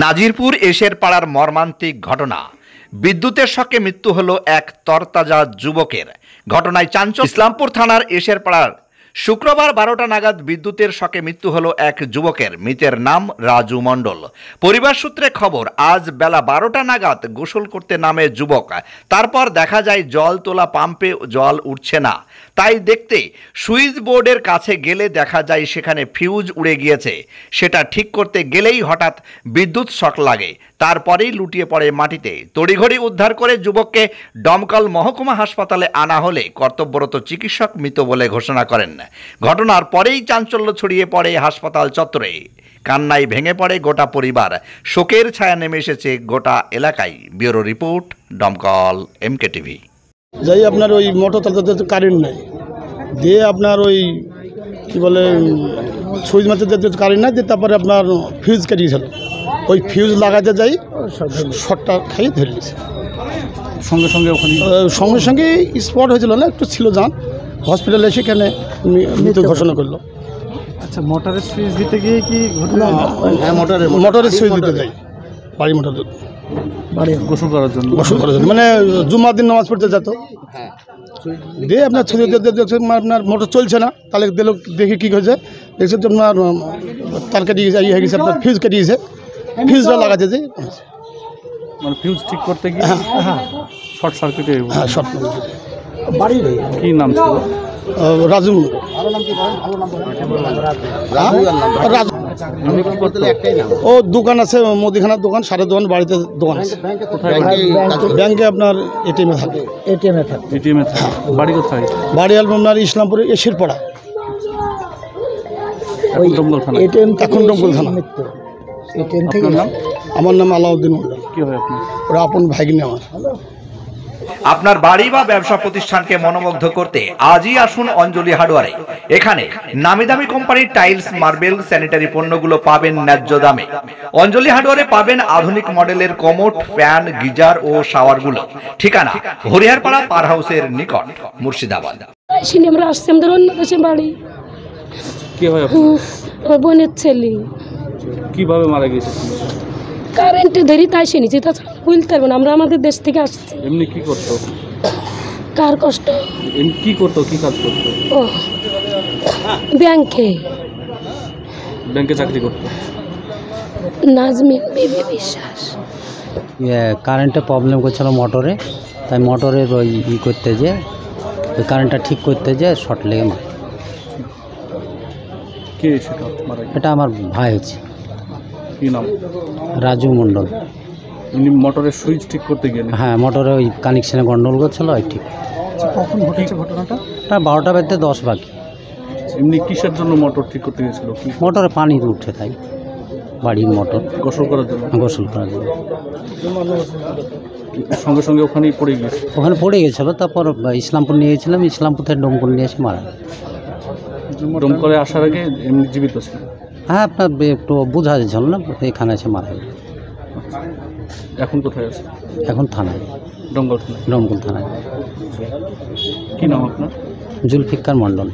নাজিরপুর এশের পাড়ার মর্মান্তিক ঘটনা। বিদ্যুতের শকে মৃত্যু হলো এক তরতাজা যুবকের। ঘটনায় চাঞ্চল্য ইসলামপুর থানার এশের পাড়ার শুক্রবার 12টা নাগাদ বিদ্যুতের শকে মৃত্যু হলো এক যুবকের। মৃতের নাম রাজু মণ্ডল। পরিবার সূত্রে খবর, আজ বেলা 12টা নাগাদ গোসল করতে নামে যুবক। তারপর দেখা যায় জল তোলা পাম্পে জল উঠছে না। তাই দেখতে সুইচ বোর্ডের কাছে গেলে দেখা যায় সেখানে ফিউজ উড়ে গিয়েছে। সেটা ঠিক করতে গেলেই হঠাৎ বিদ্যুৎ শক লাগে। তারপরেই লুটিয়ে পড়ে মাটিতে। তড়িঘড়ি উদ্ধার করে যুবককে দমকল মহকুমা হাসপাতালে আনা হলে কর্তব্যরত চিকিৎসক মৃত বলে ঘোষণা করেন। ঘটনার পরেই চাঞ্চল্য ছড়িয়ে পড়ে হাসপাতাল চত্বরে। কান্নায় ভেঙে পড়ে গোটা পরিবার। শোকের ছায়া নেমে এসেছে গোটা এলাকায়। ব্যুরো রিপোর্ট, দমকল MK TV। যাই আপনার ওই মোটর চালাতে কারেন্ট নেই, দিয়ে আপনার ওই কী বলে সুইচ মারতে কারেন্ট নাই, দিয়ে তারপরে আপনার ফিউজ কেটেছিল। ওই ফিউজ লাগাতে যাই শর্টটা খাই ধরে নিয়েছে। সঙ্গে সঙ্গে ওখানে সঙ্গে সঙ্গে স্পট হয়েছিল না, একটু ছিল যান, হসপিটালে সেখানে মৃত্যু ঘোষণা করলো। আচ্ছা, মোটরের সুইচ দিতে গিয়ে কি ঘটনা? মোটরের সুইচ দিতে যাই, বাড়ি মোটর গোসল করার জন্য মানে জুম্মার দিন নামাজ পড়তে যেত। দিয়ে আপনার ছুটি আপনার মোটর চলছে না, তাহলে দেখে কী হয়েছে, দেখছে যে আপনার তার কেটে গিয়ে হয়ে গেছে, আপনার ফিউজ কেটে ফিউজটা লাগাতে যাই, মানে ফিউজ ঠিক করতে গিয়ে শর্ট সার্কিটে। হ্যাঁ, শর্ট বাড়ি কি নাম ছিল? রাজু। ও দোকান আছে, মুদিখানার দোকান, সারের দোকান, বাড়িতে দোকান আছে। ব্যাংকে আপনার এটিএমে থাকে। বাড়ি কোথায়? বাড়ি আপনার ইসলামপুরে এশের পাড়া, এখন দমকল থানা। আমার নাম আলাউদ্দিন মন্ডল। কি হয় আপনার? ওরা আপন ভাইগিনী আমার। আপনার বাড়ি বা ব্যবসা প্রতিষ্ঠানকে মনোমুগ্ধ করতে আজই আসুন অঞ্জলি হার্ডওয়ারে। এখানে নামি দামি কোম্পানির টাইলস, মার্বেল, স্যানিটারি পণ্যগুলো পাবেন ন্যায্য দামে। অঞ্জলি হার্ডওয়ারে পাবেন আধুনিক মডেলের কমোড, ফ্যান, গিজার ও শাওয়ারগুলো। ঠিকানা হরিহরপাড়া পার হাউসের নিকট, মুর্শিদাবাদ। আমরা আসছি আমাদের অন্য দেশে বাড়ি। কি হয় আমার বোনের ছেলে। কিভাবে মারা গেছে? কারেন্টে ধরি তাই শুনেছি, তাছাড়া বলতে পারবো না। আমরা আমাদের দেশ থেকে আসছি। এমনি কি করতো? কার কষ্ট? কি করতো, কি কাজ করতো? ও ব্যাংকে চাকরি করতো। নাজমিন বিবি বিশ্বাস। কারেন্টে প্রবলেম করছিল মোটরে, তাই মোটরের ওই করতে যে ওই কারেন্টটা ঠিক করতে যে শর্ট লেগে মারে। কে সেটা মারা? এটা আমার ভাই হচ্ছে। কি নাম? রাজু মণ্ডল। মোটরের সুইচ ঠিক করতে গেলে? হ্যাঁ, মোটরে ওই কানেকশানে গন্ডগোল করছিল, ওই ঠিক। কখন ঘটেছে ঘটনাটা? 12টা বাজতে 10 বাকি। এমনি কিসের জন্য মোটর ঠিক করতে গেছিল? মোটরে পানি উঠে, তাই বাড়ির মোটর গোসল করার জন্য। গোসল করার জন্য সঙ্গে সঙ্গে ওখানেই পড়ে গেছে। ওখানে পড়ে গেছিলো, তারপর ইসলামপুর নিয়ে গেছিলাম, ইসলামপুর থেকে দমকল নিয়ে এসে মারা। দমকলে আসার আগে এমনি জীবিত ছিল? হ্যাঁ, আপনার একটু বোঝা যাচ্ছিল না, এখানে এসে মারা গেল। এখন কোথায় আছে? এখন থানায়, দমকল থানায়। কি নাম আপনার? জুলফিকার মণ্ডল।